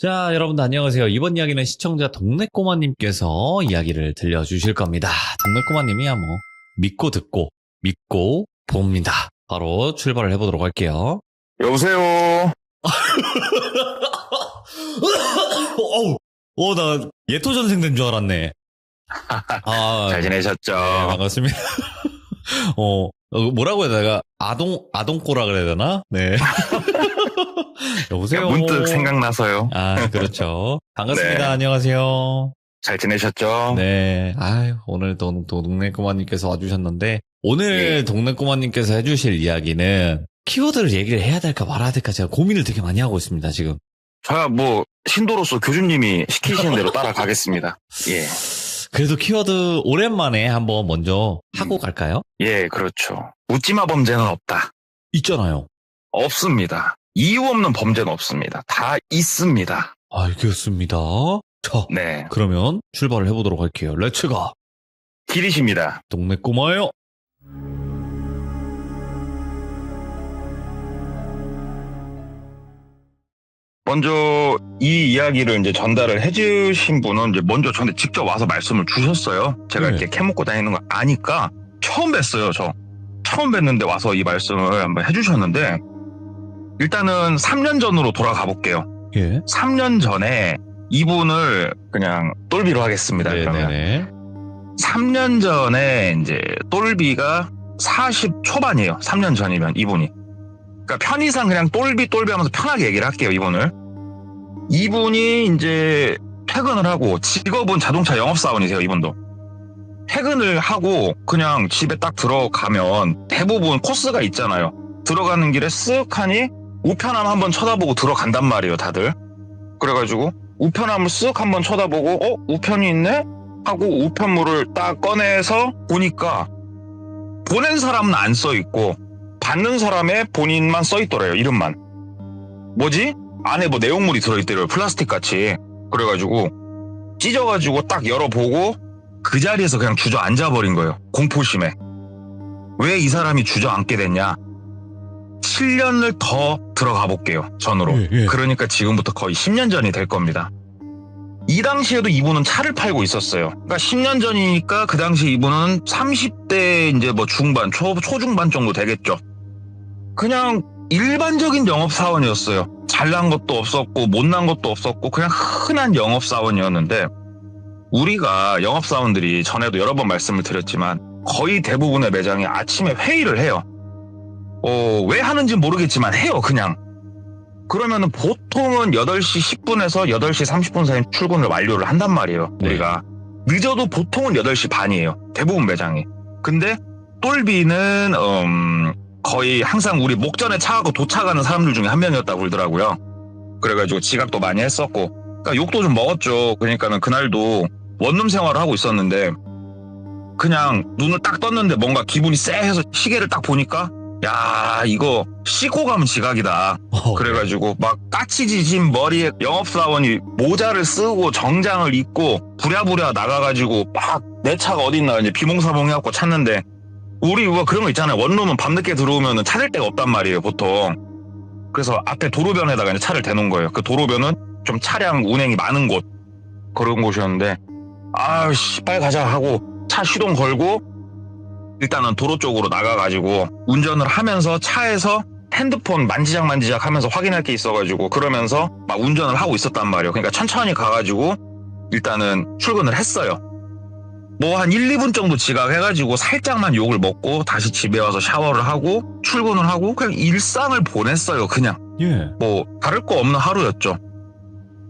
자, 여러분들 안녕하세요. 이번 이야기는 시청자 동네꼬마님께서 이야기를 들려주실 겁니다. 동네꼬마님이야 뭐 믿고 듣고 믿고 봅니다. 바로 출발을 해보도록 할게요. 여보세요. 나 예토전생 된 줄 알았네. 잘 지내셨죠? 네, 반갑습니다. 뭐라고 해야 되나? 아동꼬라 그래야 되나? 네. 여보세요. 문득 생각나서요. 아, 그렇죠. 반갑습니다. 네. 안녕하세요. 잘 지내셨죠? 네. 오늘 동네꼬마님께서 와주셨는데, 오늘 동네꼬마님께서 해주실 이야기는 키워드를 얘기를 해야 될까 말아야 될까 제가 고민을 되게 많이 하고 있습니다, 지금. 저야 신도로서 교주님이 시키시는 대로 따라가겠습니다. 예. 그래도 키워드 오랜만에 한번 먼저 하고 갈까요? 예, 그렇죠. 묻지마 범죄는 없다. 있잖아요. 없습니다. 이유 없는 범죄는 없습니다. 다 있습니다. 알겠습니다. 자, 네. 그러면 출발을 해보도록 할게요. 렛츠가. 길이십니다. 동네꼬마요. 먼저 이 이야기를 이제 전달을 해주신 분은 이제 먼저 저한테 직접 와서 말씀을 주셨어요. 제가 네. 이렇게 캐먹고 다니는 거 아니까 처음 뵀어요. 저 처음 뵀는데 와서 이 말씀을 한번 해주셨는데 일단은 3년 전으로 돌아가 볼게요. 예. 3년 전에 이분을 그냥 똘비로 하겠습니다. 그러면 네네네. 3년 전에 이제 똘비가 40 초반이에요. 3년 전이면 이분이. 그러니까 편의상 그냥 똘비 하면서 편하게 얘기를 할게요. 이분이 이제 퇴근을 하고 직업은 자동차 영업사원이세요. 이분도. 퇴근을 하고 그냥 집에 딱 들어가면 대부분 코스가 있잖아요. 들어가는 길에 쓱 하니 우편함 한번 쳐다보고 들어간단 말이에요. 다들. 그래가지고 우편함을 쓱 한번 쳐다보고 우편이 있네? 하고 우편물을 딱 꺼내서 보니까 보낸 사람은 안 써있고 받는 사람의 본인만 써있더래요. 이름만. 뭐지? 안에 뭐 내용물이 들어있더래요. 플라스틱 같이. 그래가지고 찢어가지고 딱 열어보고 그 자리에서 그냥 주저앉아버린 거예요. 공포심에. 왜 이 사람이 주저앉게 됐냐? 7년을 더 들어가 볼게요. 전으로. 예. 그러니까 지금부터 거의 10년 전이 될 겁니다. 이 당시에도 이분은 차를 팔고 있었어요. 그러니까 10년 전이니까 그 당시 이분은 30대 이제 뭐 중반, 초중반 정도 되겠죠. 그냥 일반적인 영업사원이었어요. 잘난 것도 없었고 못난 것도 없었고 그냥 흔한 영업사원이었는데 우리가 영업사원들이 전에도 여러 번 말씀을 드렸지만 거의 대부분의 매장이 아침에 회의를 해요. 왜 하는지 모르겠지만 해요, 그냥. 그러면은 보통은 8시 10분에서 8시 30분 사이 출근을 완료를 한단 말이에요, 우리가. 늦어도 보통은 8시 반이에요, 대부분 매장이. 근데 똘비는 거의 항상 우리 목전에 차하고 도착하는 사람들 중에 한 명이었다고 그러더라고요. 그래가지고 지각도 많이 했었고, 그러니까 욕도 좀 먹었죠. 그러니까는 그날도 원룸 생활을 하고 있었는데 그냥 눈을 딱 떴는데 뭔가 기분이 쎄해서 시계를 딱 보니까 야, 이거 씻고 가면 지각이다. 그래가지고 막 까치지진 머리에 영업사원이 모자를 쓰고 정장을 입고 부랴부랴 나가가지고 막 내 차가 어딨나 이제 비몽사몽 해갖고 찾는데 우리 그런 거 있잖아요. 원룸은 밤늦게 들어오면 찾을 데가 없단 말이에요, 보통. 그래서 앞에 도로변에다가 이제 차를 대놓은 거예요. 그 도로변은 좀 차량 운행이 많은 곳, 그런 곳이었는데 아씨 빨리 가자 하고 차 시동 걸고 일단은 도로 쪽으로 나가가지고 운전을 하면서 차에서 핸드폰 만지작 하면서 확인할 게 있어가지고 그러면서 막 운전을 하고 있었단 말이에요. 그러니까 천천히 가가지고 일단은 출근을 했어요. 뭐 한 1, 2분 정도 지각해가지고 살짝만 욕을 먹고 다시 집에 와서 샤워를 하고 출근을 하고 그냥 일상을 보냈어요. 그냥. 예. 뭐 다를 거 없는 하루였죠.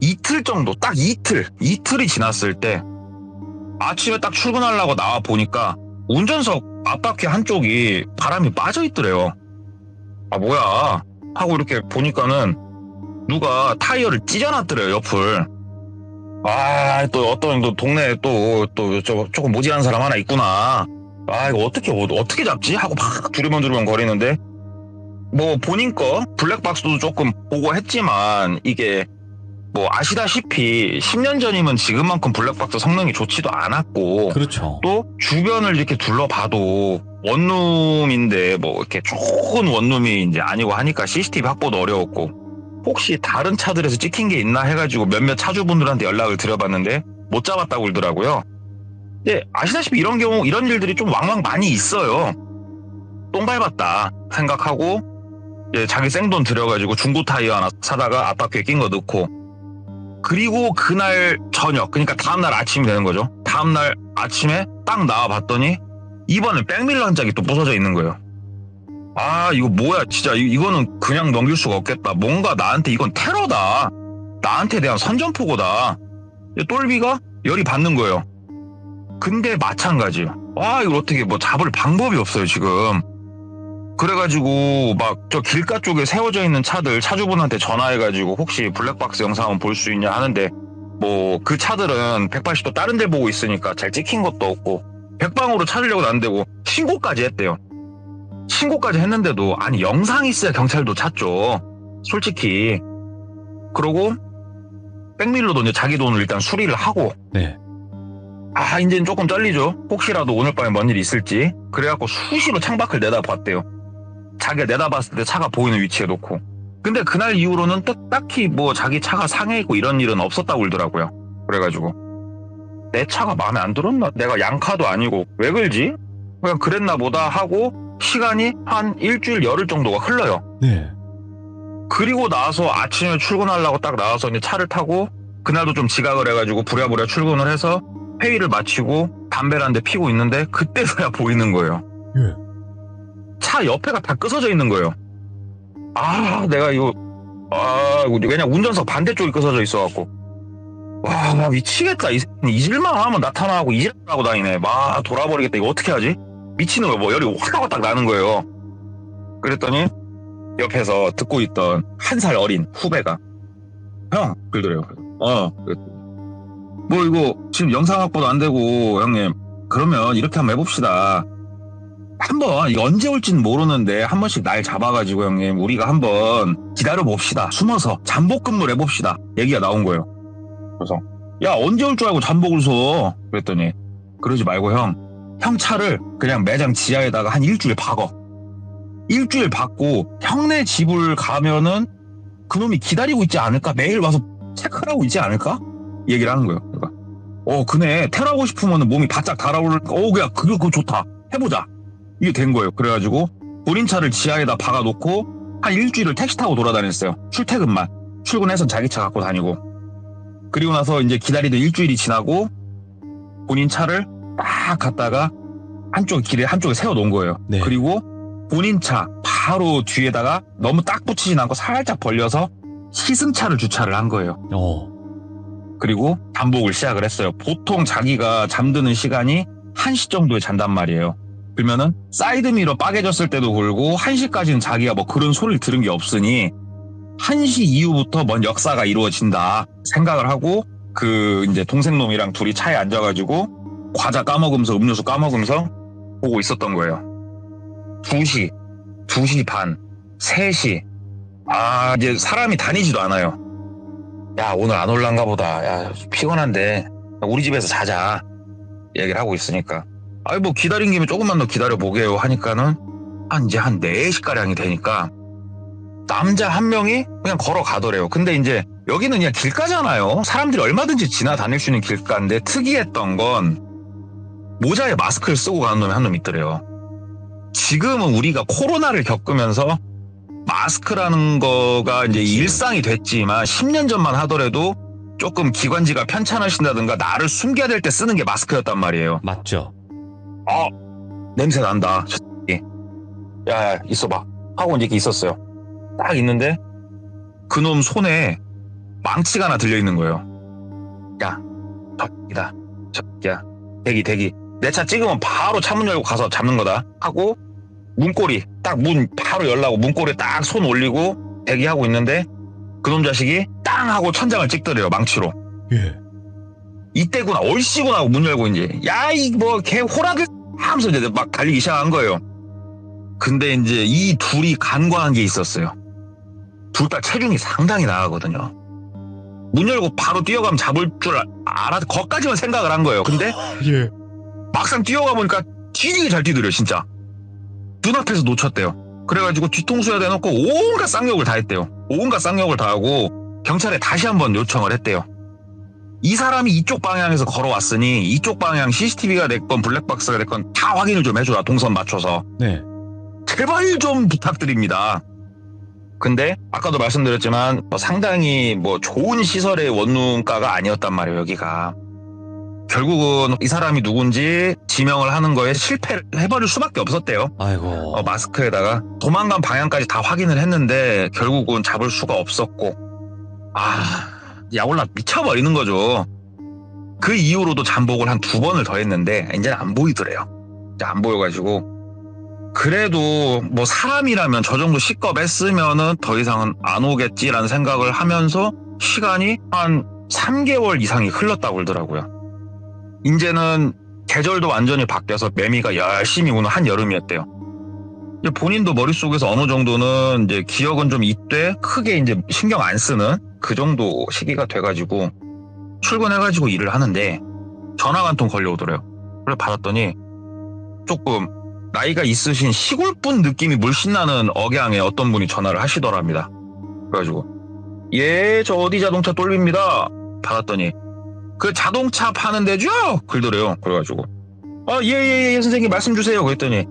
이틀 정도, 딱 이틀이 지났을 때 아침에 딱 출근하려고 나와 보니까 운전석 앞바퀴 한쪽이 바람이 빠져 있더래요. 아 뭐야 하고 이렇게 보니까는 누가 타이어를 찢어놨더래요, 옆을. 또 어떤 동네에 또 조금 모질한 사람 하나 있구나. 이거 어떻게 잡지 하고 막 두리번 거리는데 뭐 본인 거 블랙박스도 조금 보고 했지만 이게 뭐 아시다시피 10년 전이면 지금만큼 블랙박스 성능이 좋지도 않았고 그렇죠. 또 주변을 이렇게 둘러봐도 원룸인데 뭐 이렇게 좋은 원룸이 이제 아니고 하니까 CCTV 확보도 어려웠고 혹시 다른 차들에서 찍힌 게 있나 해가지고 몇몇 차주분들한테 연락을 드려봤는데 못 잡았다고 그러더라고요. 근데 아시다시피 이런 경우 이런 일들이 좀 왕왕 많이 있어요. 똥 밟았다 생각하고 자기 생돈 들여가지고 중고 타이어 하나 사다가 앞바퀴에 낀 거 넣고, 그리고 그날 저녁, 그러니까 다음날 아침이 되는 거죠. 다음날 아침에 딱 나와봤더니 이번엔 백밀러 한 짝이 또 부서져 있는 거예요. 아, 이거 뭐야 진짜. 이거는 그냥 넘길 수가 없겠다. 뭔가 나한테 이건 테러다. 나한테 대한 선전포고다. 똘비가 열이 받는 거예요. 근데 마찬가지예요. 와, 이걸 어떻게 뭐 잡을 방법이 없어요 지금. 그래가지고 막 저 길가 쪽에 세워져 있는 차들 차주분한테 전화해가지고 혹시 블랙박스 영상 한번 볼 수 있냐 하는데, 뭐 그 차들은 180도 다른 데 보고 있으니까 잘 찍힌 것도 없고 백방으로 찾으려고 안 되고 신고까지 했대요. 신고까지 했는데도 아니 영상이 있어야 경찰도 찾죠 솔직히. 그러고 백밀러도 이제 자기 돈을 일단 수리를 하고, 네. 아 이제는 조금 떨리죠. 혹시라도 오늘 밤에 뭔 일이 있을지. 그래갖고 수시로 창밖을 내다봤대요. 자기가 내다봤을 때 차가 보이는 위치에 놓고. 근데 그날 이후로는 딱히 뭐 자기 차가 상해있고 이런 일은 없었다고 그러더라고요. 그래가지고 내 차가 마음에 안 들었나? 내가 양카도 아니고 왜 그러지? 그냥 그랬나 보다 하고 시간이 한 일주일 열흘 정도가 흘러요. 네. 그리고 나서 아침에 출근하려고 딱 나와서 이제 차를 타고, 그날도 좀 지각을 해가지고 부랴부랴 출근을 해서 회의를 마치고 담배를 한 대 피고 있는데 그때서야 보이는 거예요. 예. 차 옆에가 다 끄서져 있는 거예요. 아, 내가 이거 왜냐 운전석 반대쪽이 끄서져 있어갖고, 와 미치겠다. 잊을만 하면 나타나고 잊으라고 다니네. 막 돌아버리겠다. 이거 어떻게 하지? 미치는 거예요. 뭐 열이 확 나는 거예요. 그랬더니 옆에서 듣고 있던 1살 어린 후배가 형 그러더래요. 뭐 이거 지금 영상 확보도 안 되고 형님, 그러면 이렇게 한번 해봅시다. 한번 이거 언제 올지는 모르는데 한 번씩 날 잡아가지고 형님 우리가 한번 기다려봅시다. 숨어서 잠복근무를 해봅시다. 얘기가 나온 거예요. 그래서 야 언제 올 줄 알고 잠복을 서? 그랬더니 그러지 말고 형 차를 그냥 매장 지하에다가 한 일주일 박어. 일주일 받고 형네 집을 가면은 그놈이 기다리고 있지 않을까? 매일 와서 체크를 하고 있지 않을까? 얘기를 하는 거예요. 그러니까 그네 테러하고 싶으면 몸이 바짝 달아오르니까 그냥 그거 좋다. 해보자. 이게 된 거예요. 그래가지고 본인 차를 지하에다 박아놓고 한 일주일을 택시 타고 돌아다녔어요. 출퇴근만. 출근해서 자기 차 갖고 다니고. 그리고 나서 이제 기다리던 일주일이 지나고 본인 차를 딱 갔다가 한쪽에 세워놓은 거예요. 네. 그리고 본인 차 바로 뒤에다가 너무 딱 붙이진 않고 살짝 벌려서 시승차를 주차를 한 거예요. 그리고 잠복을 시작을 했어요. 보통 자기가 잠드는 시간이 1시 정도에 잔단 말이에요. 그러면은 사이드미러 빠개졌을 때도 그러고 1시까지는 자기가 뭐 그런 소리를 들은 게 없으니 1시 이후부터 뭔 역사가 이루어진다 생각을 하고, 그 이제 동생놈이랑 둘이 차에 앉아가지고 과자 까먹으면서 음료수 까먹으면서 보고 있었던 거예요. 2시, 2시 반, 3시. 아, 이제 사람이 다니지도 않아요. 야, 오늘 안 올란가 보다. 야, 피곤한데 우리 집에서 자자. 얘기를 하고 있으니까. 아이, 뭐 기다린 김에 조금만 더 기다려보게요 하니까는 이제 한 4시가량이 되니까 남자 한 명이 그냥 걸어가더래요. 근데 이제 여기는 그냥 길가잖아요. 사람들이 얼마든지 지나다닐 수 있는 길가인데 특이했던 건 모자에 마스크를 쓰고 가는 놈이 한 놈 있더래요. 지금은 우리가 코로나를 겪으면서 마스크라는 거가 이제 일상이 됐지만 10년 전만 하더라도 조금 기관지가 편찮으신다든가 나를 숨겨야 될 때 쓰는 게 마스크였단 말이에요. 맞죠. 냄새 난다. 야, 있어봐. 하고 이제 있었어요. 딱 있는데 그놈 손에 망치가 하나 들려있는 거예요. 야, 저기다. 저기야. 대기. 내 차 찍으면 바로 차문 열고 가서 잡는 거다. 하고 문고리 딱 문 바로 열라고 문고리에 딱 손 올리고 대기하고 있는데 그놈 자식이 땅 하고 천장을 찍더래요. 망치로. 예. 이때구나 얼씨구나 하고 문 열고 이제 야 이 뭐 개 호락을 하면서 이제 막 달리기 시작한 거예요. 근데 이제 이 둘이 간과한 게 있었어요. 둘 다 체중이 상당히 나가거든요. 문 열고 바로 뛰어가면 잡을 줄 알아서 거기까지만 생각을 한 거예요. 근데 막상 뛰어가 보니까 뒤지게 잘 뛰더래요. 진짜 눈앞에서 놓쳤대요. 그래가지고 뒤통수에 대놓고 온갖 쌍욕을 다 했대요. 온갖 쌍욕을 다 하고 경찰에 다시 한번 요청을 했대요. 이 사람이 이쪽 방향에서 걸어왔으니 이쪽 방향 CCTV가 됐건 블랙박스가 됐건 다 확인을 좀 해줘라. 동선 맞춰서. 네. 제발 좀 부탁드립니다. 근데 아까도 말씀드렸지만 상당히 좋은 시설의 원룸가가 아니었단 말이에요. 여기가. 결국은 이 사람이 누군지 지명을 하는 거에 실패를 해버릴 수밖에 없었대요. 아이고. 마스크에다가 도망간 방향까지 다 확인을 했는데 결국은 잡을 수가 없었고 야올라 미쳐버리는 거죠. 그 이후로도 잠복을 한 2번을 더 했는데 이제는 안 보이더래요. 이제 안 보여가지고 그래도 사람이라면 저 정도 시겁했으면은 더 이상은 안 오겠지라는 생각을 하면서 시간이 한 3개월 이상이 흘렀다고 그러더라고요. 이제는 계절도 완전히 바뀌어서 매미가 열심히 우는 한여름이었대요. 이제 본인도 머릿속에서 어느 정도는 이제 기억은 좀 있되 크게 이제 신경 안 쓰는 그 정도 시기가 돼가지고 출근해가지고 일을 하는데 전화가 한 통 걸려오더래요. 그래 받았더니 조금 나이가 있으신 시골분 느낌이 물씬 나는 억양의 어떤 분이 전화를 하시더랍니다. 그래가지고 예, 저 어디 자동차 똘비입니다. 받았더니 그 자동차 파는 데죠? 그러더래요. 그래가지고 예, 선생님 말씀 주세요. 그랬더니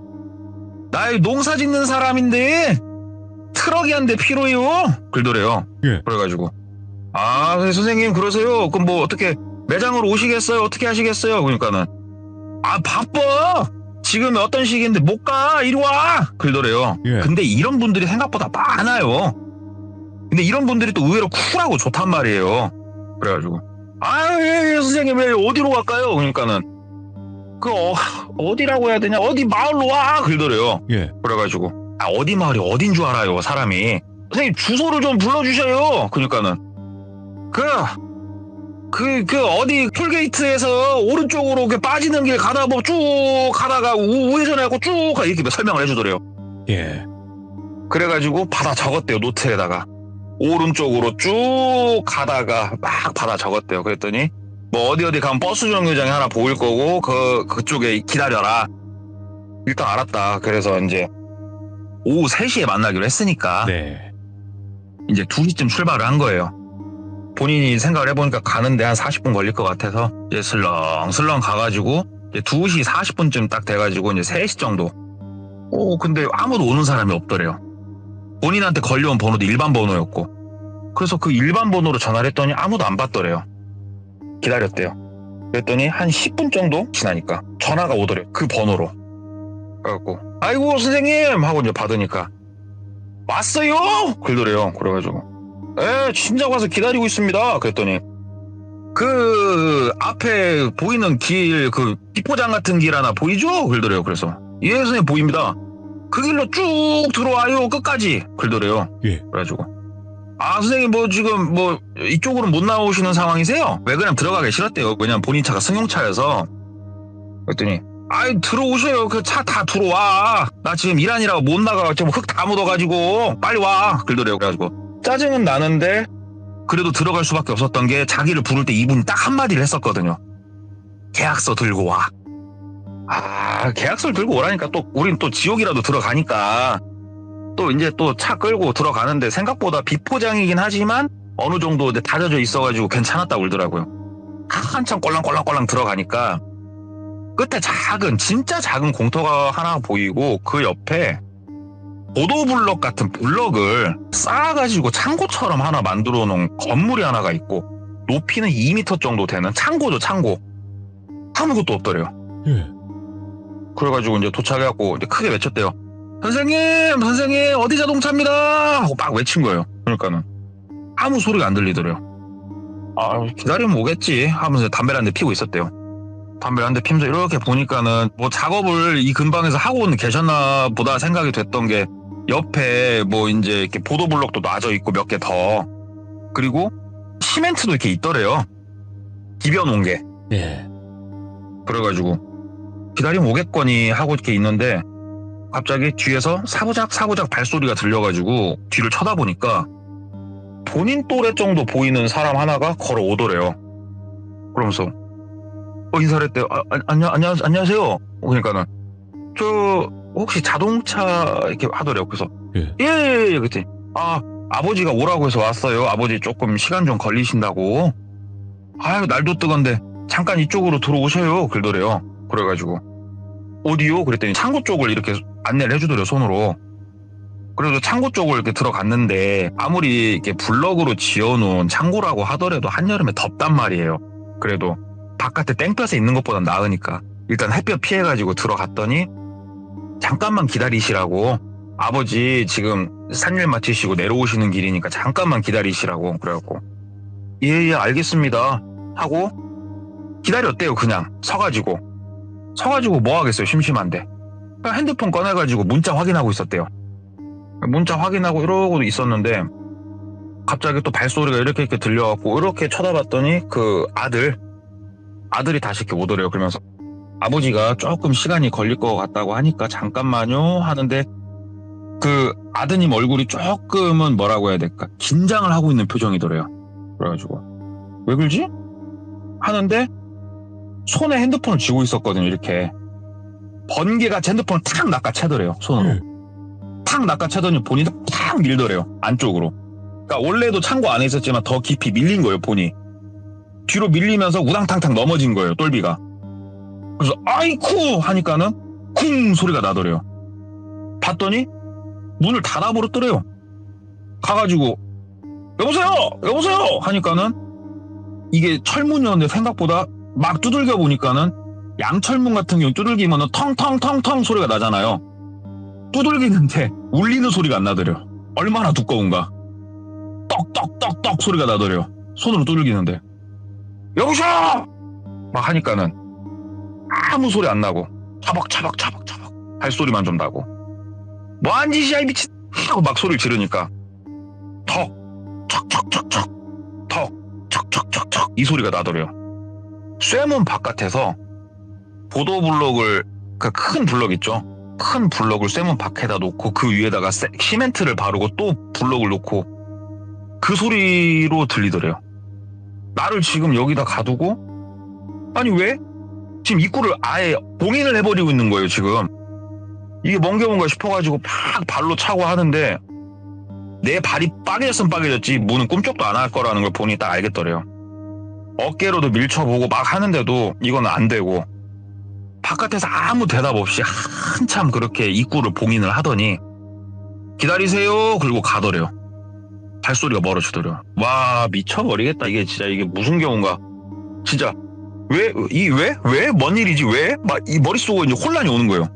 나 농사 짓는 사람인데 트럭이 한 대 필요해요. 그러더래요. 예. 그래가지고 선생님 그러세요? 그럼 어떻게 매장으로 오시겠어요? 어떻게 하시겠어요? 그러니까는 바빠. 지금 어떤 시기인데 못 가. 이리 와. 그러더래요. 예. 근데 이런 분들이 생각보다 많아요. 근데 이런 분들이 또 의외로 쿨하고 좋단 말이에요. 그래가지고 예, 선생님 왜 어디로 갈까요? 그러니까는 어디라고 해야 되냐? 어디 마을로 와. 그러더래요. 예. 그래가지고 어디 마을이 어딘 줄 알아요, 사람이. 선생님 주소를 좀 불러주셔요. 그러니까는 어디 톨게이트에서 오른쪽으로 빠지는 길 가다 쭉 가다가 우회전하고 쭉 이렇게 설명을 해주더래요. 예. 그래가지고 받아 적었대요. 노트에다가 오른쪽으로 쭉 가다가 막 받아 적었대요. 그랬더니 어디 가면 버스 정류장이 하나 보일 거고 그쪽에 기다려라. 일단 알았다. 그래서 이제 오후 3시에 만나기로 했으니까 네. 이제 2시쯤 출발을 한 거예요. 본인이 생각을 해보니까 가는데 한 40분 걸릴 것 같아서 이제 슬렁슬렁 가가지고 이제 2시 40분쯤 딱 돼가지고 이제 3시 정도. 근데 아무도 오는 사람이 없더래요. 본인한테 걸려온 번호도 일반 번호였고. 그래서 그 일반 번호로 전화를 했더니 아무도 안 받더래요. 기다렸대요. 그랬더니 한 10분 정도 지나니까 전화가 오더래요. 그 번호로. 그래갖고 아이고 선생님 하고 이제 받으니까 왔어요? 그러더래요. 그래가지고 진작 와서 기다리고 있습니다. 그랬더니 그 앞에 보이는 길, 비포장 같은 길 하나 보이죠? 그러더래요. 그래서 예 선생님 보입니다. 그 길로 쭉 들어와요. 끝까지. 그러더래요. 예. 그래가지고 선생님 지금 이쪽으로 못 나오시는 상황이세요? 왜 그냥 들어가기 싫었대요. 왜냐면 본인 차가 승용차여서. 그랬더니 들어오셔요. 그 차 다 들어와. 나 지금 일하느라고 못 나가. 지금 흙 다 묻어가지고 빨리 와. 그러더래요. 그래가지고 짜증은 나는데 그래도 들어갈 수밖에 없었던 게 자기를 부를 때 이분이 딱 한마디를 했었거든요. 계약서 들고 와. 계약서를 들고 오라니까 또 우린 또 지옥이라도 들어가니까 또 이제 또 차 끌고 들어가는데 생각보다 비포장이긴 하지만 어느 정도 이제 다져져 있어가지고 괜찮았다고 그러더라고요. 한참 꼴랑꼴랑꼴랑 들어가니까 끝에 진짜 작은 공터가 하나 보이고 그 옆에 보도블럭 같은 블럭을 쌓아가지고 창고처럼 하나 만들어 놓은 건물이 하나가 있고 높이는 2m 정도 되는 창고죠, 창고. 아무것도 없더래요. 예. 그래가지고 이제 도착해갖고 이제 크게 외쳤대요. 선생님 어디 자동차입니다 하고 막 외친 거예요. 그러니까는 아무 소리가 안 들리더래요. 기다리면 오겠지 하면서 담배를 한 대 피고 있었대요. 담배를 한 대 피면서 이렇게 보니까는 작업을 이 근방에서 하고 계셨나 보다 생각이 됐던 게 옆에 이제 이렇게 보도블럭도 놔져 있고 몇 개 더. 그리고 시멘트도 이렇게 있더래요. 디벼놓은 게. 예. 그래가지고 기다리면 오겠거니 하고 이렇게 있는데 갑자기 뒤에서 사부작 발소리가 들려가지고 뒤를 쳐다보니까 본인 또래 정도 보이는 사람 하나가 걸어오더래요. 그러면서 인사를 했대요. 안녕하세요. 그러니까는 혹시 자동차 이렇게 하더래요. 그래서 예. 예, 그랬더니 아버지가 오라고 해서 왔어요. 아버지 조금 시간 좀 걸리신다고. 아유, 날도 뜨건데 잠깐 이쪽으로 들어오셔요. 그러더래요. 그래가지고 어디요? 그랬더니 창고 쪽을 이렇게 안내를 해주더래요. 손으로. 그래서 창고 쪽을 이렇게 들어갔는데 아무리 이렇게 블럭으로 지어놓은 창고라고 하더라도 한여름에 덥단 말이에요. 그래도 바깥에 땡볕에 있는 것보단 나으니까 일단 햇볕 피해가지고 들어갔더니 잠깐만 기다리시라고, 아버지 지금 산일 마치시고 내려오시는 길이니까 잠깐만 기다리시라고. 그래갖고 예 알겠습니다 하고 기다렸대요. 그냥 서가지고 뭐 하겠어요. 심심한데. 그냥 핸드폰 꺼내가지고 문자 확인하고 있었대요. 문자 확인하고 이러고 있었는데 갑자기 또 발소리가 이렇게 들려갖고 이렇게 쳐다봤더니 그 아들이 다시 이렇게 오더래요. 그러면서 아버지가 조금 시간이 걸릴 것 같다고 하니까 잠깐만요 하는데 그 아드님 얼굴이 조금은 뭐라고 해야 될까, 긴장을 하고 있는 표정이더래요. 그래가지고 왜 그러지? 하는데 손에 핸드폰을 쥐고 있었거든요. 이렇게 번개같이 핸드폰을 탁 낚아채더래요. 손으로 탁 낚아채더니 본이 탁 밀더래요. 안쪽으로. 그러니까 원래도 창고 안에 있었지만 더 깊이 밀린 거예요. 본이 뒤로 밀리면서 우당탕탕 넘어진 거예요. 똘비가. 그래서 아이쿠 하니까는 쿵 소리가 나더래요. 봤더니 문을 닫아버렸더래요. 가가지고 여보세요 하니까는 이게 철문이었는데 생각보다 막 두들겨 보니까는 양철문 같은 경우 두들기면은 텅텅텅텅 소리가 나잖아요. 두들기는데 울리는 소리가 안 나더래요. 얼마나 두꺼운가. 떡떡떡떡 소리가 나더래요. 손으로 두들기는데 여보세요 막 하니까는 아무 소리 안 나고 차박차박 발소리만 좀 나고 뭐한 짓이야 이 미친 하고 막 소리를 지르니까 턱 척척척척 턱 척척척척 이 소리가 나더래요. 쇠문 바깥에서 보도블록을, 그 큰 블록 있죠, 큰 블록을 쇠문 밖에다 놓고 그 위에다가 시멘트를 바르고 또 블록을 놓고 그 소리로 들리더래요. 나를 지금 여기다 가두고, 아니 왜? 지금 입구를 아예 봉인을 해버리고 있는 거예요. 지금 이게 뭔가 싶어가지고 막 발로 차고 하는데 내 발이 빠개졌으면 빠개졌지 문은 꿈쩍도 안 할 거라는 걸 보니 딱 알겠더래요. 어깨로도 밀쳐보고 막 하는데도 이건 안 되고 바깥에서 아무 대답 없이 한참 그렇게 입구를 봉인을 하더니 기다리세요 그리고 가더래요. 발소리가 멀어지더래요. 와 미쳐버리겠다. 이게 진짜 이게 무슨 경우인가. 진짜 왜? 뭔 일이지? 왜? 막 이 머릿속에 이제 혼란이 오는 거예요.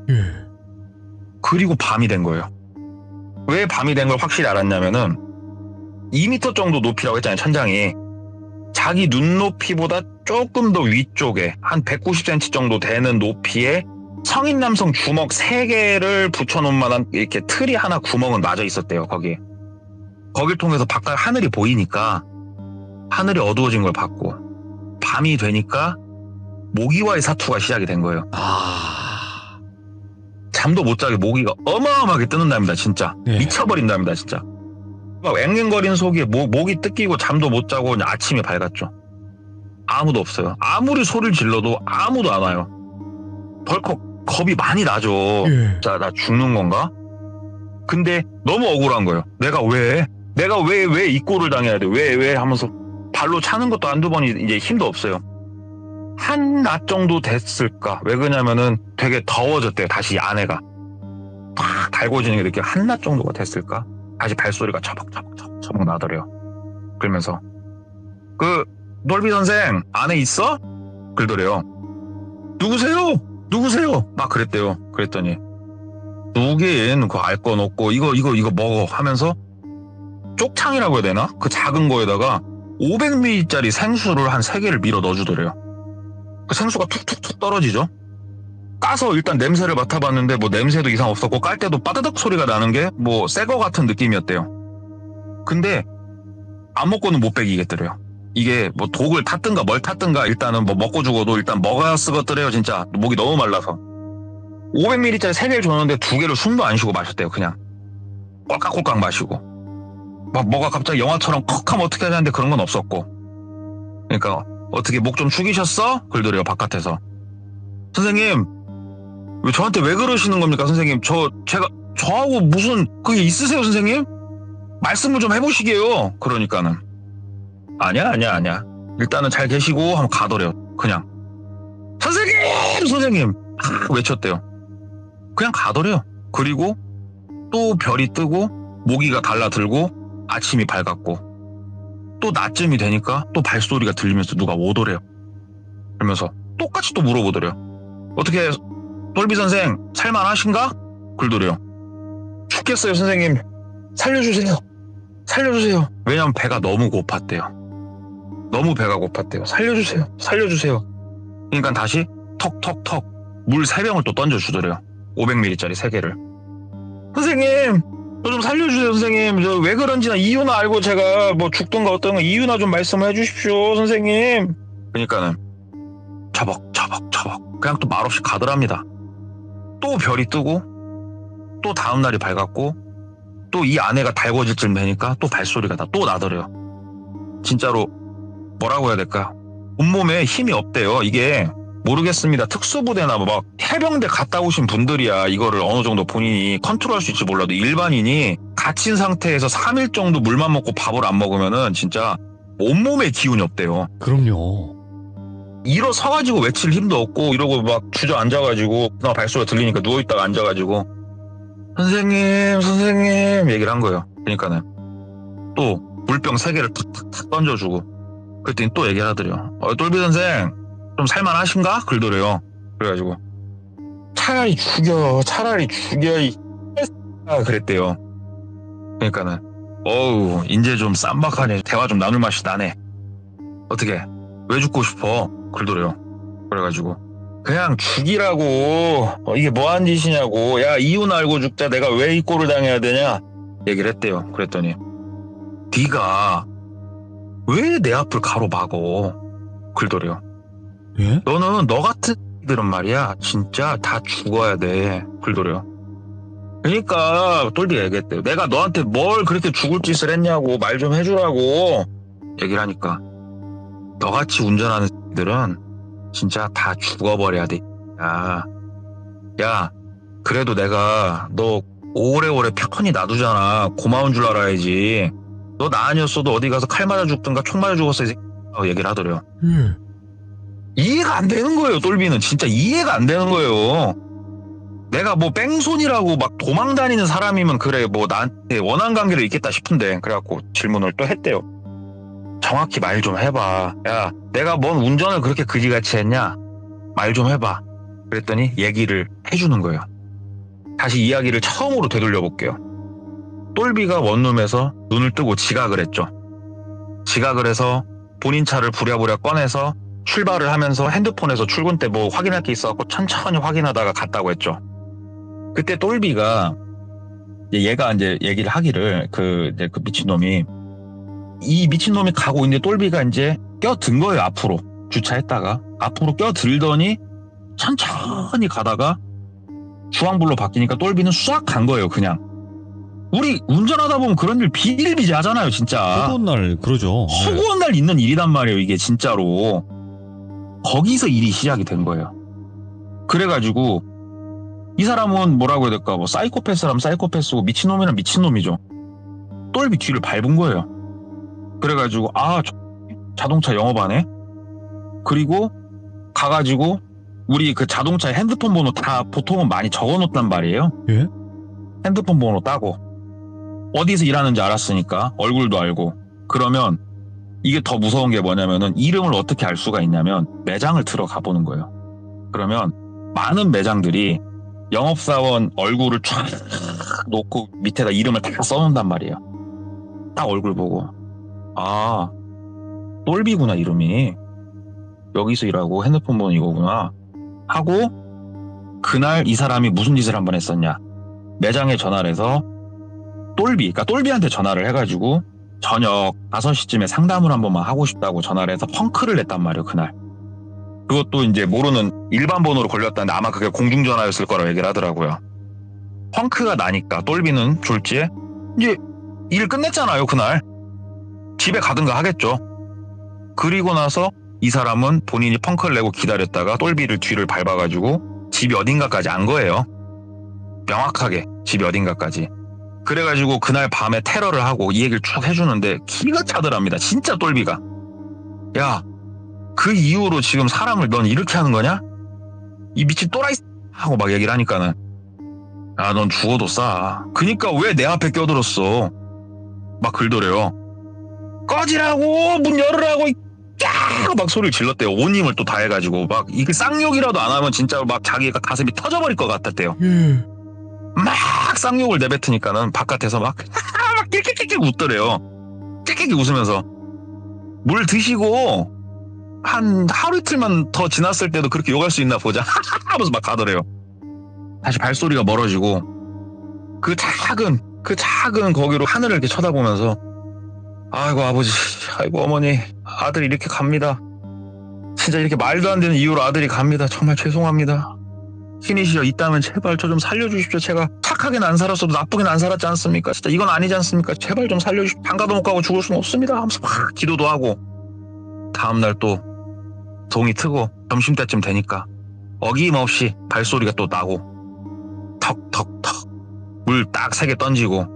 그리고 밤이 된 거예요. 왜 밤이 된 걸 확실히 알았냐면은 2m 정도 높이라고 했잖아요. 천장이. 자기 눈높이보다 조금 더 위쪽에 한 190cm 정도 되는 높이에 성인 남성 주먹 3개를 붙여놓은 만한 이렇게 틀이 하나 구멍은 맞아 있었대요. 거기에. 거길 통해서 바깥 하늘이 보이니까 하늘이 어두워진 걸 봤고 밤이 되니까 모기와의 사투가 시작이 된 거예요. 잠도 못 자게 모기가 어마어마하게 뜨는답니다. 진짜. 네. 미쳐버린답니다. 진짜. 막 앵앵거리는 속에 목이 뜯기고 잠도 못 자고 아침이 밝았죠. 아무도 없어요. 아무리 소리를 질러도 아무도 안 와요. 덜컥 겁이 많이 나죠. 자, 나 죽는 건가? 근데 너무 억울한 거예요. 내가 왜 이 꼴을 당해야 돼? 왜 하면서 발로 차는 것도 한두 번이 이제 힘도 없어요. 한낮 정도 됐을까? 왜 그러냐면은 되게 더워졌대요. 다시 안에가 팍 달궈지는 게 느껴. 한낮 정도가 됐을까? 다시 발소리가 처벅처벅 나더래요. 그러면서 그 돌비 선생 안에 있어? 그러더래요. 누구세요? 막 그랬대요. 그랬더니 누구긴 그거 알 건 없고 이거 먹어 하면서 쪽창이라고 해야 되나? 그 작은 거에다가 500ml짜리 생수를 한 3개를 밀어 넣어주더래요. 그 생수가 툭툭툭 떨어지죠. 까서 일단 냄새를 맡아봤는데 뭐 냄새도 이상 없었고 깔 때도 빠드득 소리가 나는 게 뭐 새 거 같은 느낌이었대요. 근데 안 먹고는 못 배기겠더래요. 이게 뭐 독을 탔든가 뭘 탔든가 일단은 뭐 먹고 죽어도 일단 먹어야 쓰겠더래요. 진짜 목이 너무 말라서 500ml짜리 3개를 줬는데 2개를 숨도 안 쉬고 마셨대요. 그냥 꼴깍꼴깍 마시고 막 뭐가 갑자기 영화처럼 컥 하면 어떻게 하냐는데 그런 건 없었고. 그러니까 어떻게 목 좀 축이셨어? 그러더래요. 바깥에서. 선생님 저한테 왜 그러시는 겁니까, 선생님? 저하고 무슨 그게 있으세요, 선생님? 말씀을 좀 해보시게요. 그러니까는. 아니야. 일단은 잘 계시고 하면 가더래요. 그냥. 선생님! 외쳤대요. 그냥 가더래요. 그리고 또 별이 뜨고 모기가 달라들고 아침이 밝았고 또 낮쯤이 되니까 또 발소리가 들리면서 누가 오더래요. 그러면서 똑같이 또 물어보더래요. 어떻게 똘비 선생 살만하신가? 그러더래요. 죽겠어요, 선생님. 살려주세요. 왜냐면 배가 너무 고팠대요. 너무 배가 고팠대요. 살려주세요. 그러니까 다시 턱 물 3병을 또 던져주더래요. 500ml짜리 3개를. 선생님, 저 좀 살려주세요, 선생님. 저 왜 그런지나 이유나 알고 제가 뭐 죽든가 어떤가 이유나 좀 말씀을 해주십시오, 선생님. 그러니까는 처벅 그냥 또 말없이 가더랍니다. 또 별이 뜨고 또 다음날이 밝았고 또 이 아내가 달궈질 쯤 되니까 또 발소리가 또 나더래요. 진짜로 뭐라고 해야 될까? 온몸에 힘이 없대요. 이게 모르겠습니다. 특수부대나 막 해병대 갔다 오신 분들이야 이거를 어느 정도 본인이 컨트롤할 수 있지 몰라도 일반인이 갇힌 상태에서 3일 정도 물만 먹고 밥을 안 먹으면은 진짜 온몸에 기운이 없대요. 그럼요. 일어서가지고 외칠 힘도 없고 이러고 막 주저앉아가지고 그나마 발소리가 들리니까 누워있다가 앉아가지고 선생님 얘기를 한 거예요. 그러니까는 또 물병 3개를 탁탁탁 던져주고 그랬더니 또 얘기를 하더래요. 똘비 선생 좀 살만하신가? 그러더래요. 그래가지고 차라리 죽여 이 그랬대요. 그러니까는 이제 좀 쌈박하네. 대화 좀 나눌 맛이 나네. 어떻게 왜 죽고 싶어? 그러더래요. 그래가지고 그냥 죽이라고. 이게 뭐한 짓이냐고. 야, 이유는 알고 죽자. 내가 왜 이 꼴을 당해야 되냐? 얘기를 했대요. 그랬더니 네가 왜 내 앞을 가로막어? 그러더래요. 예? 너는 너 같은 들은 말이야 진짜 다 죽어야 돼. 그러더래요. 그러니까 똘비가 얘기했대요. 내가 너한테 뭘 그렇게 죽을 짓을 했냐고 말 좀 해주라고 얘기를 하니까 너같이 운전하는 들은 진짜 다 죽어버려야 돼. 야, 그래도 내가 너 오래오래 편히 놔두잖아. 고마운 줄 알아야지. 너 나 아니었어도 어디 가서 칼 맞아 죽든가 총 맞아 죽었어 얘기를 하더래요. 이해가 안 되는 거예요. 똘비는 진짜 이해가 안 되는 거예요. 내가 뭐 뺑소니라고 막 도망 다니는 사람이면 그래 뭐 나한테 원한 관계를 있겠다 싶은데 그래갖고 질문을 또 했대요. 정확히 말 좀 해봐. 야, 내가 뭔 운전을 그렇게 그지같이 했냐? 말 좀 해봐. 그랬더니 얘기를 해주는 거예요. 다시 이야기를 처음으로 되돌려 볼게요. 똘비가 원룸에서 눈을 뜨고 지각을 했죠. 지각을 해서 본인 차를 부랴부랴 꺼내서 출발을 하면서 핸드폰에서 출근 때 뭐 확인할 게 있어갖고 천천히 확인하다가 갔다고 했죠. 그때 똘비가 얘가 이제 얘기를 하기를 그 미친놈이 이 미친놈이 가고 있는데 똘비가 이제 껴든 거예요. 앞으로 주차했다가 앞으로 껴들더니 천천히 가다가 주황불로 바뀌니까 똘비는 싹 간 거예요. 그냥 우리 운전하다 보면 그런 일 비일비재하잖아요. 진짜 허구한 날 그러죠. 허구한 날 있는 일이란 말이에요. 이게 진짜로 거기서 일이 시작이 된 거예요. 그래가지고 이 사람은 뭐라고 해야 될까 뭐 사이코패스라면 사이코패스고 미친놈이란 미친놈이죠. 똘비 뒤를 밟은 거예요. 그래가지고 자동차 영업하네. 그리고 가가지고 우리 그 자동차에 핸드폰 번호 다 보통은 많이 적어놓단 말이에요. 예? 핸드폰 번호 따고 어디서 일하는지 알았으니까 얼굴도 알고. 그러면 이게 더 무서운 게 뭐냐면은 이름을 어떻게 알 수가 있냐면 매장을 들어가 보는 거예요. 그러면 많은 매장들이 영업사원 얼굴을 쫙 놓고 밑에다 이름을 다 써놓는단 말이에요. 딱 얼굴 보고 똘비구나 이름이. 여기서 일하고 핸드폰 번호 이거구나 하고 그날 이 사람이 무슨 짓을 한번 했었냐. 매장에 전화를 해서 그러니까 똘비한테 전화를 해가지고 저녁 5시쯤에 상담을 한 번만 하고 싶다고 전화를 해서 펑크를 냈단 말이에요. 그날. 그것도 이제 모르는 일반 번호로 걸렸다는데 아마 그게 공중전화였을 거라고 얘기를 하더라고요. 펑크가 나니까 똘비는 졸지에 이제 일 끝냈잖아요. 그날. 집에 가든가 하겠죠. 그리고 나서 이 사람은 본인이 펑크를 내고 기다렸다가 똘비를 뒤를 밟아가지고 집이 어딘가까지 안 거예요. 명확하게 집이 어딘가까지. 그래가지고 그날 밤에 테러를 하고 이 얘기를 쭉 해주는데 기가 차더랍니다. 진짜 똘비가. 야, 그 이후로 지금 사람을 넌 이렇게 하는 거냐? 이 미친 또라이 하고 막 얘기를 하니까는 야, 넌 죽어도 싸. 그니까 왜 내 앞에 껴들었어? 막 글더래요. 꺼지라고 문 열으라고 막 소리를 질렀대요. 온 힘을 또 다해가지고 막 이게 쌍욕이라도 안 하면 진짜 막 자기가 가슴이 터져버릴 것 같았대요. 막 쌍욕을 내뱉으니까는 바깥에서 막 낄낄낄낄 웃더래요. 낄낄낄 웃으면서 물 드시고 한 하루 이틀만 더 지났을 때도 그렇게 욕할 수 있나 보자 하면서 막 가더래요. 다시 발소리가 멀어지고 그 작은 거기로 하늘을 이렇게 쳐다보면서 아이고 아버지, 아이고 어머니, 아들이 이렇게 갑니다. 진짜 이렇게 말도 안 되는 이유로 아들이 갑니다. 정말 죄송합니다. 신이시여 있다면 제발 저 좀 살려주십시오. 제가 착하게는 안 살았어도 나쁘게는 안 살았지 않습니까? 진짜 이건 아니지 않습니까? 제발 좀 살려주십시오. 장가도 못 가고 죽을 수는 없습니다. 하면서 막 기도도 하고 다음날 또 동이 트고 점심때쯤 되니까 어김없이 발소리가 또 나고 턱턱턱 물 딱 3개 던지고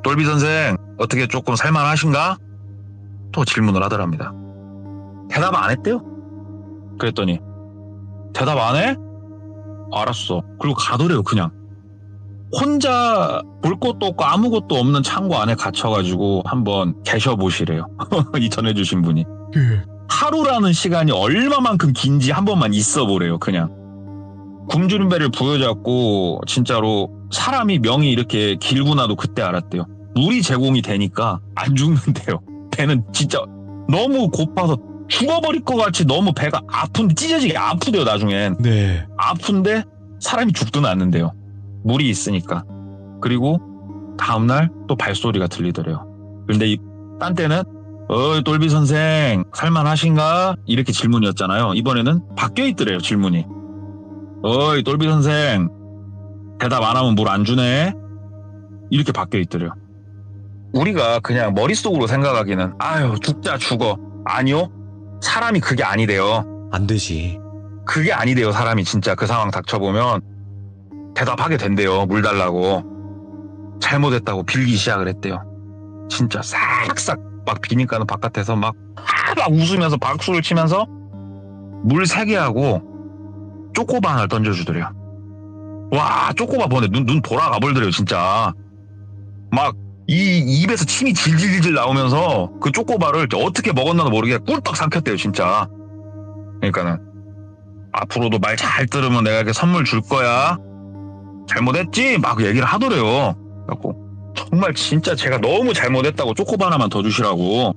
똘비 선생 어떻게 조금 살만하신가? 또 질문을 하더랍니다. 대답 안 했대요. 그랬더니 대답 안 해? 알았어. 그리고 가더래요. 그냥 혼자 볼 것도 없고 아무것도 없는 창고 안에 갇혀가지고 한번 계셔보시래요. 이 전해주신 분이. 하루라는 시간이 얼마만큼 긴지 한 번만 있어보래요. 그냥 굶주린 배를 부여잡고 진짜로 사람이 명이 이렇게 길구나도 그때 알았대요. 물이 제공이 되니까 안 죽는데요. 배는 진짜 너무 고파서 죽어버릴 것 같이 너무 배가 아픈데 찢어지게 아프대요. 나중엔. 네. 아픈데 사람이 죽지는 않는데요. 물이 있으니까. 그리고 다음날 또 발소리가 들리더래요. 근데 딴 때는 어이 똘비 선생 살만하신가? 이렇게 질문이었잖아요. 이번에는 바뀌어 있더래요. 질문이. 어이 똘비 선생 대답 안 하면 물 안 주네? 이렇게 바뀌어 있더래요. 우리가 그냥 머릿속으로 생각하기는 아유 죽자 죽어. 아니요. 사람이 그게 아니래요. 안 되지. 그게 아니래요. 사람이 진짜 그 상황 닥쳐보면 대답하게 된대요. 물 달라고. 잘못했다고 빌기 시작을 했대요. 진짜 싹싹 막 비니까는 바깥에서 막 웃으면서 박수를 치면서 물 3개 하고 쪼꼬바 하나를 던져주더래요. 와 쪼꼬바 보네. 눈 돌아가 버리더래요. 진짜 막 이 입에서 침이 질질질 나오면서 그 쪼꼬바를 어떻게 먹었나도 모르게 꿀떡 삼켰대요. 진짜. 그러니까는 앞으로도 말 잘 들으면 내가 이렇게 선물 줄 거야. 잘못했지? 막 얘기를 하더래요. 그래갖고 정말 진짜 제가 너무 잘못했다고 쪼꼬바 하나만 더 주시라고.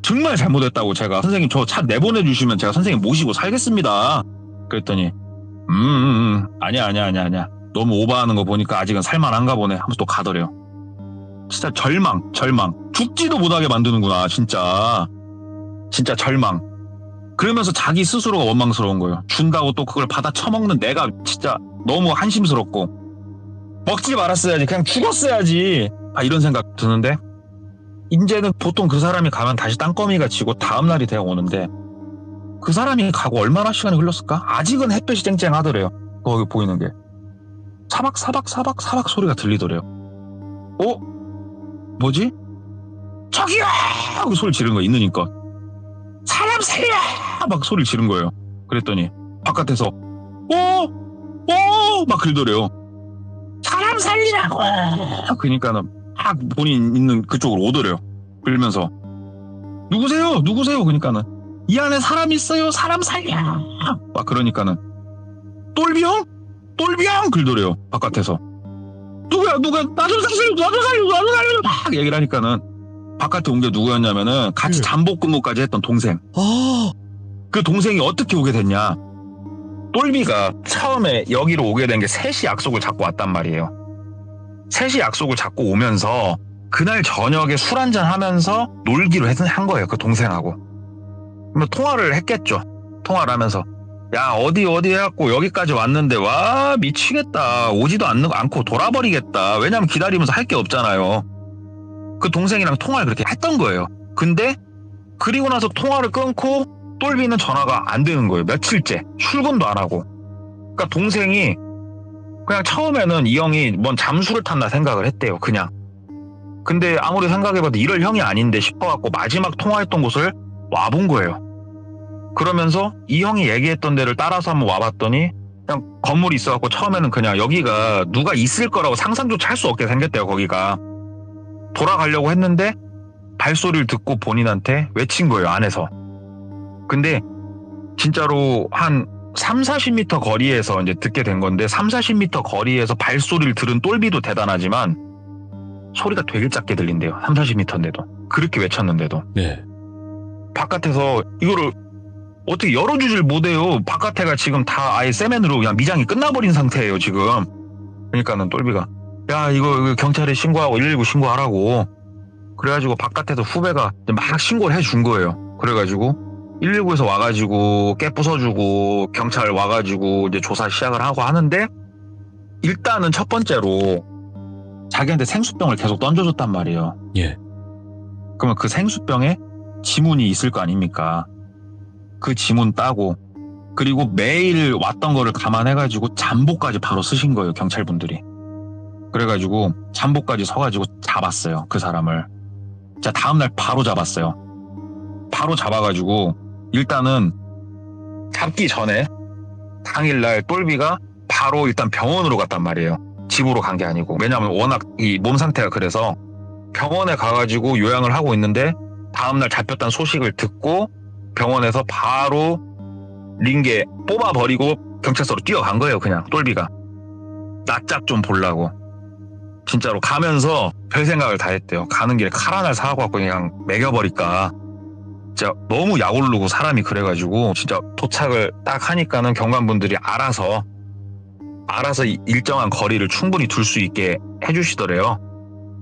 정말 잘못했다고 제가 선생님 저 차 내보내주시면 제가 선생님 모시고 살겠습니다. 그랬더니 아니야. 너무 오버하는 거 보니까 아직은 살만한가 보네 하면서 또 가더래요. 진짜 절망. 죽지도 못하게 만드는구나. 진짜 절망. 그러면서 자기 스스로가 원망스러운 거예요. 준다고 또 그걸 받아 처먹는 내가 진짜 너무 한심스럽고 먹지 말았어야지. 그냥 죽었어야지. 이런 생각 드는데 이제는 보통 그 사람이 가면 다시 땅거미가 지고 다음날이 되어 오는데 그 사람이 가고 얼마나 시간이 흘렀을까? 아직은 햇볕이 쨍쨍하더래요. 거기 보이는 게 사박 소리가 들리더래요. 뭐지? 저기요! 하고 소리 지르는 거 있으니까 사람 살려! 막 소리를 지른 거예요. 그랬더니 바깥에서 막 그러더래요. 사람 살리라고! 그러니까는 막 본인 있는 그쪽으로 오더래요. 그러면서 누구세요? 그러니까는 이 안에 사람 있어요. 사람 살려! 막 그러니까는 똘비 형? 그러더래요. 바깥에서 누구야? 나 좀 살려! 막 얘기를 하니까는 바깥에 온 게 누구였냐면은 같이 잠복 근무까지 했던 동생. 그 동생이 어떻게 오게 됐냐? 똘비가 처음에 여기로 오게 된 게 3시 약속을 잡고 왔단 말이에요. 3시 약속을 잡고 오면서 그날 저녁에 술 한잔 하면서 놀기로 한 거예요. 그 동생하고. 그러면 통화를 했겠죠. 통화를 하면서 야 어디 해갖고 여기까지 왔는데 와 미치겠다. 오지도 않고 돌아버리겠다. 왜냐면 기다리면서 할 게 없잖아요. 그 동생이랑 통화를 그렇게 했던 거예요. 근데 그리고 나서 통화를 끊고 똘비는 전화가 안 되는 거예요. 며칠째 출근도 안 하고 그러니까 동생이 그냥 처음에는 이 형이 뭔 잠수를 탔나 생각을 했대요. 그냥. 근데 아무리 생각해봐도 이럴 형이 아닌데 싶어갖고 마지막 통화했던 곳을 와본 거예요. 그러면서 이 형이 얘기했던 데를 따라서 한번 와봤더니 그냥 건물이 있어갖고 처음에는 그냥 여기가 누가 있을 거라고 상상조차 할 수 없게 생겼대요. 거기가. 돌아가려고 했는데 발소리를 듣고 본인한테 외친 거예요. 안에서. 근데 진짜로 한 30-40m 거리에서 이제 듣게 된 건데 30-40m 거리에서 발소리를 들은 똘비도 대단하지만 소리가 되게 작게 들린대요. 30-40m인데도. 그렇게 외쳤는데도. 네. 바깥에서 이거를 어떻게 열어주질 못해요. 바깥에가 지금 다 아예 세면으로 그냥 미장이 끝나버린 상태예요. 지금. 그러니까는 똘비가 야 이거 경찰에 신고하고 119 신고하라고. 그래가지고 바깥에서 후배가 막 신고를 해준 거예요. 그래가지고 119에서 와가지고 깨 부숴주고 경찰 와가지고 이제 조사 시작을 하고 하는데 일단은 첫 번째로 자기한테 생수병을 계속 던져줬단 말이에요. 예. 그러면 그 생수병에 지문이 있을 거 아닙니까? 그 지문 따고 그리고 매일 왔던 거를 감안해가지고 잠복까지 바로 쓰신 거예요. 경찰분들이. 그래가지고 잠복까지 서가지고 잡았어요. 그 사람을. 자 다음날 바로 잡았어요. 바로 잡아가지고 일단은 잡기 전에 당일날 똘비가 바로 일단 병원으로 갔단 말이에요. 집으로 간 게 아니고. 왜냐하면 워낙 이 몸 상태가 그래서 병원에 가가지고 요양을 하고 있는데 다음날 잡혔다는 소식을 듣고 병원에서 바로 링게 뽑아버리고 경찰서로 뛰어간 거예요. 그냥 똘비가. 낯짝 좀 보려고. 진짜로 가면서 별 생각을 다 했대요. 가는 길에 칼 하나를 사갖고 그냥 먹여버릴까. 진짜 너무 약오르고 사람이 그래가지고 진짜 도착을 딱 하니까는 경관분들이 알아서 일정한 거리를 충분히 둘 수 있게 해주시더래요.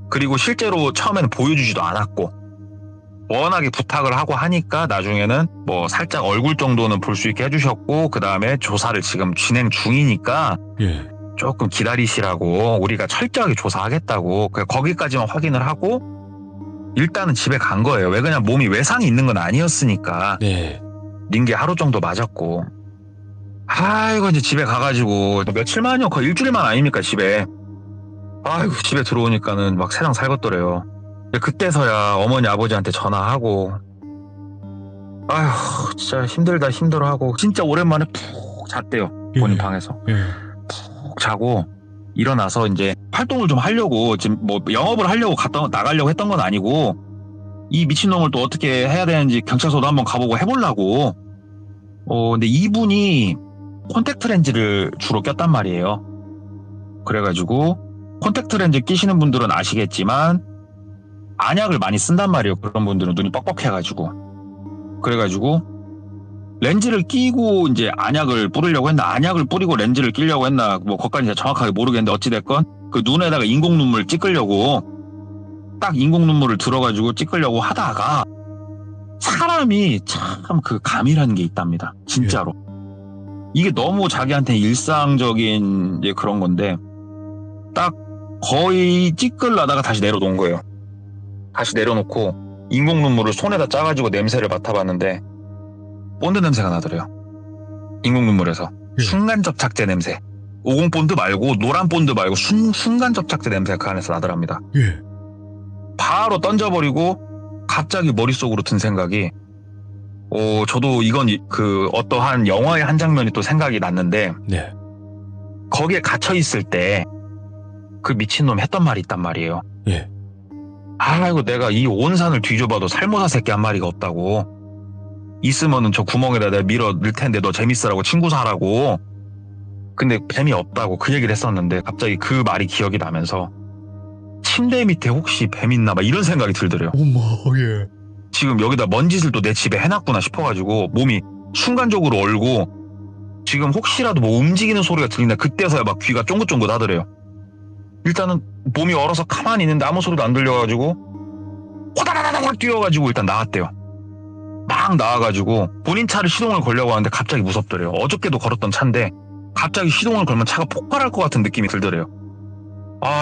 그리고 실제로 처음에는 보여주지도 않았고 워낙에 부탁을 하고 하니까 나중에는 뭐 살짝 얼굴 정도는 볼 수 있게 해주셨고 그 다음에 조사를 지금 진행 중이니까 예. 조금 기다리시라고 우리가 철저하게 조사하겠다고 거기까지만 확인을 하고 일단은 집에 간 거예요. 왜 그냥 몸이 외상이 있는 건 아니었으니까. 네. 링게 하루 정도 맞았고 아이고 이제 집에 가가지고 며칠만요. 거의 일주일만 아닙니까 집에. 아이고 집에 들어오니까는 막 세상 살겄더래요. 그때서야 어머니 아버지한테 전화하고 아휴 진짜 힘들다 힘들어하고 진짜 오랜만에 푹 잤대요. 본인 방에서. 예. 푹 자고 일어나서 이제 활동을 좀 하려고 지금 뭐 영업을 하려고 나가려고 했던 건 아니고 이 미친놈을 또 어떻게 해야 되는지 경찰서도 한번 가보고 해보려고. 근데 이분이 콘택트 렌즈를 주로 꼈단 말이에요. 그래가지고 콘택트 렌즈 끼시는 분들은 아시겠지만 안약을 많이 쓴단 말이에요. 그런 분들은 눈이 뻑뻑해가지고. 그래가지고 렌즈를 끼고 이제 안약을 뿌리려고 했나 안약을 뿌리고 렌즈를 끼려고 했나 뭐 그것까지 정확하게 모르겠는데 어찌됐건 그 눈에다가 인공 눈물 찍으려고 딱 인공 눈물을 들어가지고 찍으려고 하다가 사람이 참 그 감이라는 게 있답니다. 진짜로. 이게 너무 자기한테 일상적인 이제 그런 건데 딱 거의 찍으려다가 다시 내려놓은 거예요. 다시 내려놓고 인공 눈물을 손에다 짜가지고 냄새를 맡아봤는데 본드 냄새가 나더래요. 인공 눈물에서. 순간 접착제 냄새. 50 본드 말고 노란 본드 말고 순간 접착제 냄새가 그 안에서 나더랍니다. 예. 바로 던져버리고 갑자기 머릿속으로 든 생각이 저도 이건 그 어떠한 영화의 한 장면이 또 생각이 났는데 네. 거기에 갇혀있을 때 그 미친놈 했던 말이 있단 말이에요. 예. 아이고 내가 이 온 산을 뒤져봐도 살모사 새끼 한 마리가 없다고. 있으면은 저 구멍에다 내가 밀어 넣을 텐데 너 재밌으라고 친구 사라고. 근데 재미없다고 그 얘기를 했었는데 갑자기 그 말이 기억이 나면서 침대 밑에 혹시 뱀 있나 봐 이런 생각이 들더래요. 어머, 예. 지금 여기다 먼지를 또 내 집에 해놨구나 싶어가지고 몸이 순간적으로 얼고 지금 혹시라도 뭐 움직이는 소리가 들린다 그때서야 막 귀가 쫑긋쫑긋 하더래요. 일단은 몸이 얼어서 가만히 있는데 아무 소리도 안 들려가지고 호다다다닥 뛰어가지고 일단 나왔대요. 막 나와가지고 본인 차를 시동을 걸려고 하는데 갑자기 무섭더래요. 어저께도 걸었던 차인데 갑자기 시동을 걸면 차가 폭발할 것 같은 느낌이 들더래요.